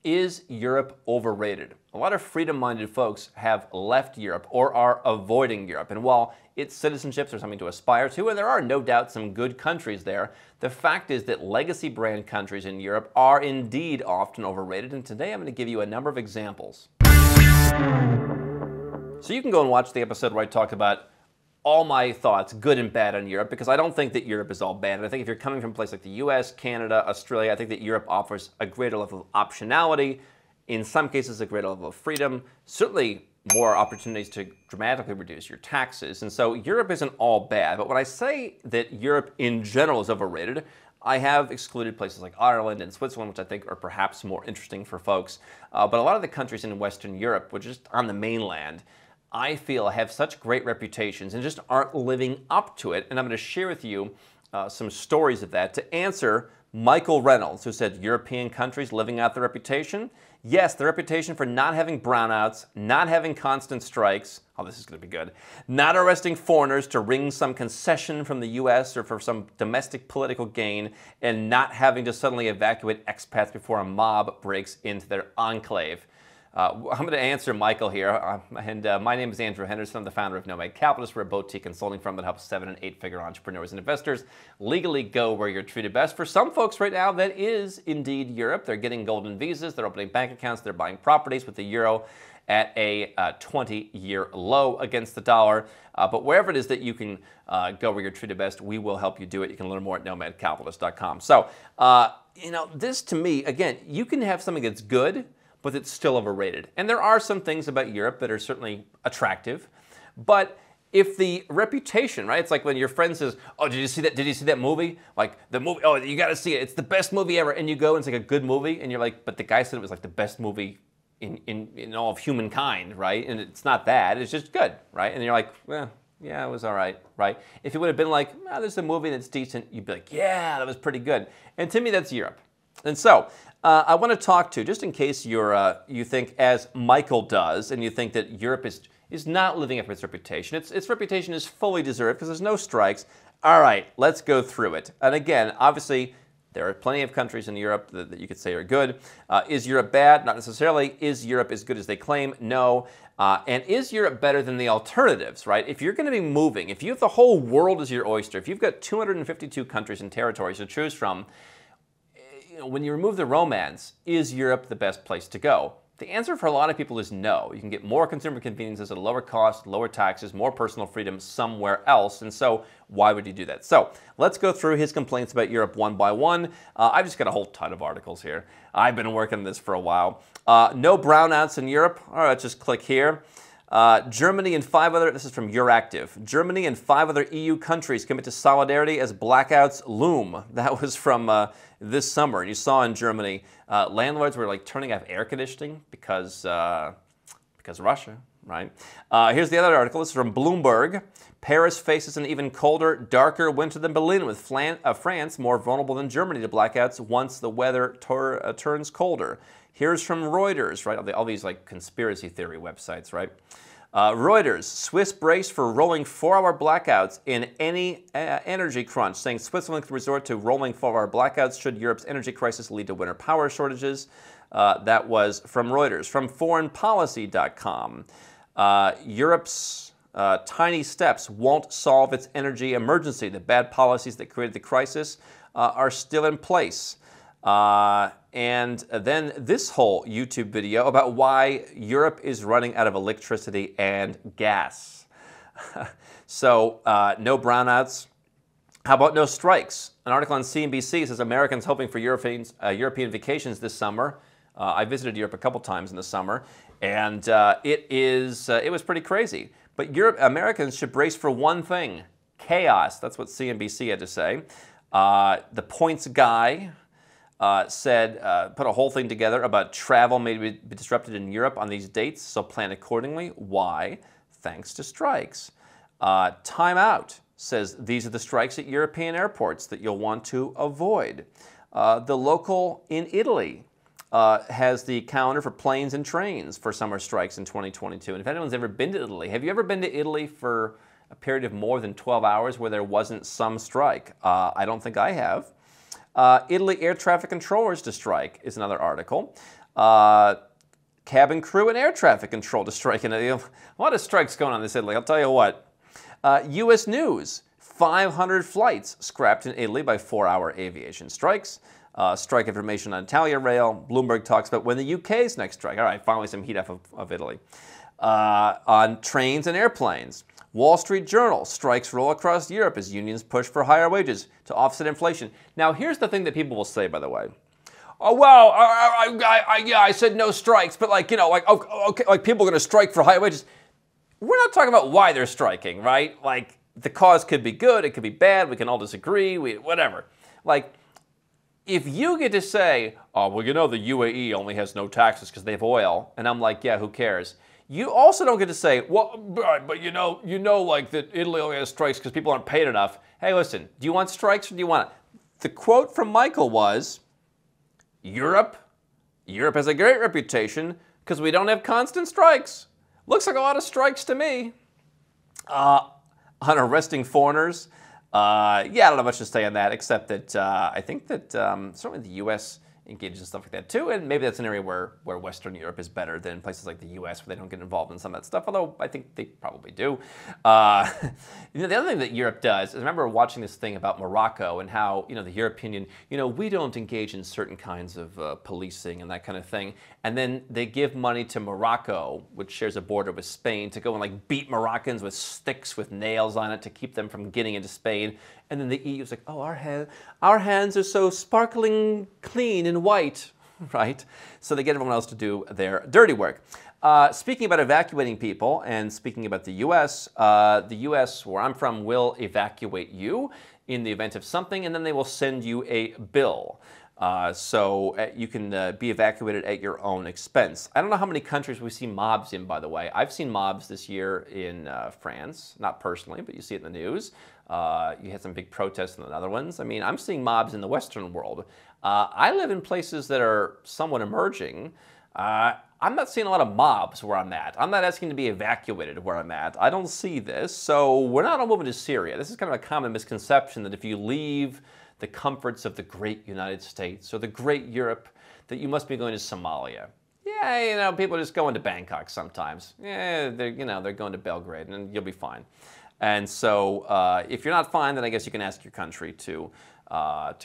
Is Europe overrated? A lot of freedom-minded folks have left Europe or are avoiding Europe. And while its citizenships are something to aspire to, and there are no doubt some good countries there, the fact is that legacy brand countries in Europe are indeed often overrated. And today I'm going to give you a number of examples. So you can go and watch the episode where I talked about all my thoughts, good and bad, on Europe, because I don't think that Europe is all bad. And I think if you're coming from a place like the US, Canada, Australia, I think that Europe offers a greater level of optionality, in some cases a greater level of freedom, certainly more opportunities to dramatically reduce your taxes. And so Europe isn't all bad. But when I say that Europe in general is overrated, I have excluded places like Ireland and Switzerland, which I think are perhaps more interesting for folks. But a lot of the countries in Western Europe, which is just on the mainland, I feel have such great reputations and just aren't living up to it. And I'm going to share with you some stories of that to answer Michael Reynolds, who said European countries living out their reputation. Yes, the reputation for not having brownouts, not having constant strikes. Oh, this is going to be good. Not arresting foreigners to wring some concession from the U.S. or for some domestic political gain, and not having to suddenly evacuate expats before a mob breaks into their enclave. I'm going to answer Michael here, and my name is Andrew Henderson. I'm the founder of Nomad Capitalist. We're a boutique consulting firm that helps 7- and 8-figure entrepreneurs and investors legally go where you're treated best. For some folks right now, that is indeed Europe. They're getting golden visas, they're opening bank accounts, they're buying properties with the euro at a 20-year low against the dollar. But wherever it is that you can go where you're treated best, we will help you do it. You can learn more at nomadcapitalist.com. So, this to me, again, you can have something that's good, but it's still overrated. And there are some things about Europe that are certainly attractive. But if the reputation, right? It's like when your friend says, oh, did you see that? Did you see that movie? Like the movie, oh, you gotta see it. It's the best movie ever. And you go and it's like a good movie. And you're like, but the guy said it was like the best movie in all of humankind, right? And it's not that, it's just good, right? And you're like, well, yeah, it was all right, right? If it would have been like, oh, there's a movie that's decent, you'd be like, yeah, that was pretty good. And to me, that's Europe. And so, I want to talk to, just in case you think, as Michael does, and you think that Europe is not living up to its reputation. Its reputation is fully deserved because there's no strikes. All right, let's go through it. And again, obviously, there are plenty of countries in Europe that you could say are good. Is Europe bad? Not necessarily. Is Europe as good as they claim? No. And is Europe better than the alternatives, right? If you're going to be moving, if you have the whole world as your oyster, if you've got 252 countries and territories to choose from, when you remove the romance, is Europe the best place to go? The answer for a lot of people is no. You can get more consumer conveniences at a lower cost, lower taxes, more personal freedom somewhere else. And so why would you do that? So let's go through his complaints about Europe one by one. I've just got a whole ton of articles here. I've been working on this for a while. No brownouts in Europe. All right, let's just click here. Germany and 5 other, this is from Euractiv. Germany and 5 other EU countries commit to solidarity as blackouts loom. That was from this summer. You saw in Germany, landlords were like turning off air conditioning because Russia, right? Here's the other article. This is from Bloomberg. Paris faces an even colder, darker winter than Berlin, with France more vulnerable than Germany to blackouts once the weather turns colder. Here's from Reuters, right? All these like conspiracy theory websites, right? Reuters, Swiss brace for rolling 4-hour blackouts in any energy crunch, saying Switzerland could resort to rolling 4-hour blackouts should Europe's energy crisis lead to winter power shortages. That was from Reuters. From foreignpolicy.com, Europe's tiny steps won't solve its energy emergency. The bad policies that created the crisis are still in place. And then this whole YouTube video about why Europe is running out of electricity and gas. So, no brownouts. How about no strikes? An article on CNBC says Americans hoping for European vacations this summer. I visited Europe a couple times in the summer, and it was pretty crazy. But Americans should brace for one thing: chaos. That's what CNBC had to say. The Points guy put a whole thing together about travel may be disrupted in Europe on these dates, so plan accordingly. Why? Thanks to strikes. Time Out says these are the strikes at European airports that you'll want to avoid. The Local in Italy has the calendar for planes and trains for summer strikes in 2022. And if anyone's ever been to Italy, have you ever been to Italy for a period of more than 12 hours where there wasn't some strike? I don't think I have. Italy air traffic controllers to strike is another article. Cabin crew and air traffic control to strike. And a lot of strikes going on in this Italy, I'll tell you what. U.S. News, 500 flights scrapped in Italy by 4-hour aviation strikes. Strike information on Italia Rail. Bloomberg talks about when the UK's next strike. All right, finally some heat off of Italy. On trains and airplanes. Wall Street Journal, strikes roll across Europe as unions push for higher wages to offset inflation. Now, here's the thing that people will say, by the way. Oh, well, I said no strikes, but okay, like people are going to strike for higher wages. We're not talking about why they're striking, right? Like, the cause could be good, it could be bad, we can all disagree, whatever. Like, if you get to say, oh, well, the UAE only has no taxes because they have oil, and I'm like, yeah, who cares? You also don't get to say, well, but like that Italy only has strikes because people aren't paid enough. Hey, listen, do you want strikes or do you want it? The quote from Michael was, Europe has a great reputation because we don't have constant strikes. Looks like a lot of strikes to me. On arresting foreigners, I don't know much to say on that, except that I think that certainly the U.S. engages in stuff like that too, and maybe that's an area where Western Europe is better than places like the U.S. where they don't get involved in some of that stuff, although I think they probably do. The other thing that Europe does is, I remember watching this thing about Morocco and how, the European Union, we don't engage in certain kinds of policing and that kind of thing, and then they give money to Morocco, which shares a border with Spain, to go and like beat Moroccans with sticks with nails on it to keep them from getting into Spain. And then the EU is like, oh, our hands are so sparkling clean and white, right? So they get everyone else to do their dirty work. Speaking about evacuating people, and speaking about the U.S., where I'm from, will evacuate you in the event of something, and then they will send you a bill. So you can be evacuated at your own expense. I don't know how many countries we see mobs in, by the way. I've seen mobs this year in France, not personally, but you see it in the news. You had some big protests in the Netherlands. I mean, I'm seeing mobs in the Western world. I live in places that are somewhat emerging. I'm not seeing a lot of mobs where I'm at. I'm not asking to be evacuated where I'm at. I don't see this. So we're not all moving to Syria. This is kind of a common misconception that if you leave the comforts of the great United States or the great Europe, that you must be going to Somalia. Yeah, people just go into Bangkok sometimes. Yeah, they're going to Belgrade, and you'll be fine. And so if you're not fine, then I guess you can ask your country to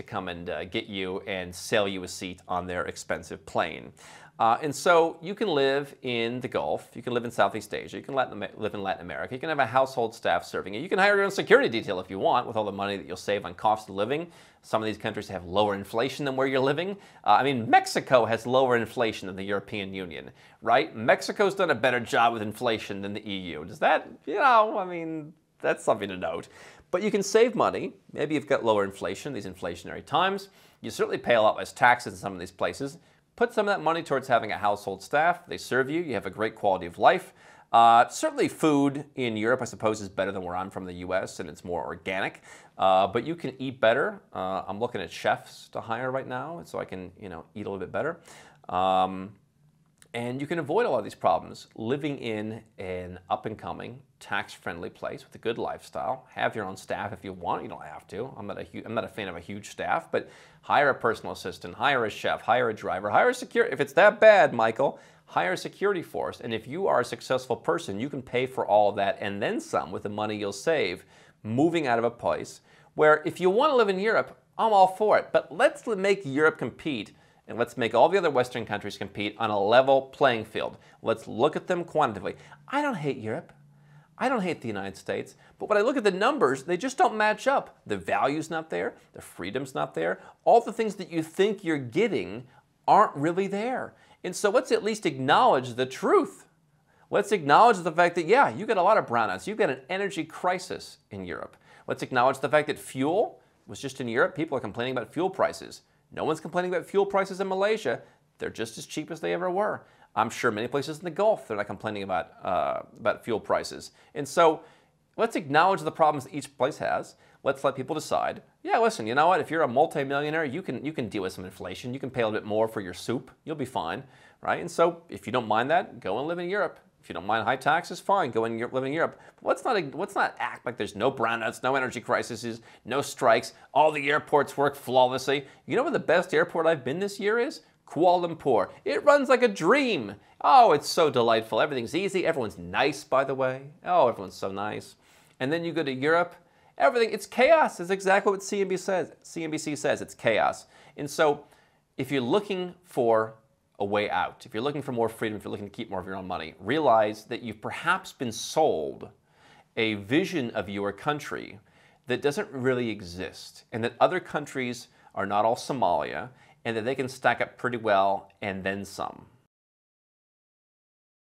come and get you and sell you a seat on their expensive plane. And so you can live in the Gulf, you can live in Southeast Asia, you can live in Latin America, you can have a household staff serving you, you can hire your own security detail if you want with all the money that you'll save on cost of living. Some of these countries have lower inflation than where you're living. I mean, Mexico has lower inflation than the European Union, right? Mexico's done a better job with inflation than the EU. Does that, that's something to note. But you can save money. Maybe you've got lower inflation, these inflationary times. You certainly pay a lot less taxes in some of these places. Put some of that money towards having a household staff. They serve you. You have a great quality of life. Certainly food in Europe, I suppose, is better than where I'm from, the U.S., and it's more organic. But you can eat better. I'm looking at chefs to hire right now, so I can, eat a little bit better. And you can avoid a lot of these problems living in an up-and-coming, tax-friendly place with a good lifestyle. Have your own staff if you want. You don't have to. I'm not a fan of a huge staff, but hire a personal assistant, hire a chef, hire a driver, hire a security. If it's that bad, Michael, hire a security force. And if you are a successful person, you can pay for all of that and then some with the money you'll save moving out of a place where if you want to live in Europe, I'm all for it. But let's make Europe compete. And let's make all the other Western countries compete on a level playing field. Let's look at them quantitatively. I don't hate Europe. I don't hate the United States. But when I look at the numbers, they just don't match up. The value's not there. The freedom's not there. All the things that you think you're getting aren't really there. And so let's at least acknowledge the truth. Let's acknowledge the fact that, yeah, you got a lot of brownouts. You've got an energy crisis in Europe. Let's acknowledge the fact that fuel was just in Europe. People are complaining about fuel prices. No one's complaining about fuel prices in Malaysia. They're just as cheap as they ever were. I'm sure many places in the Gulf, they're not complaining about fuel prices. And so let's acknowledge the problems that each place has. Let's let people decide, yeah, listen, you know what? If you're a multimillionaire, you can deal with some inflation. You can pay a little bit more for your soup. You'll be fine, right? And so if you don't mind that, go and live in Europe. If you don't mind high taxes, fine, go and live in Europe. But let's not act like there's no brownouts, no energy crises, no strikes, all the airports work flawlessly. You know where the best airport I've been this year is? Kuala Lumpur, it runs like a dream. Oh, it's so delightful. Everything's easy. Everyone's nice, by the way. Oh, everyone's so nice. And then you go to Europe, everything, it's chaos. It's exactly what CNBC says. It's chaos. And so if you're looking for a way out, if you're looking for more freedom, if you're looking to keep more of your own money, realize that you've perhaps been sold a vision of your country that doesn't really exist, and that other countries are not all Somalia, and that they can stack up pretty well and then some.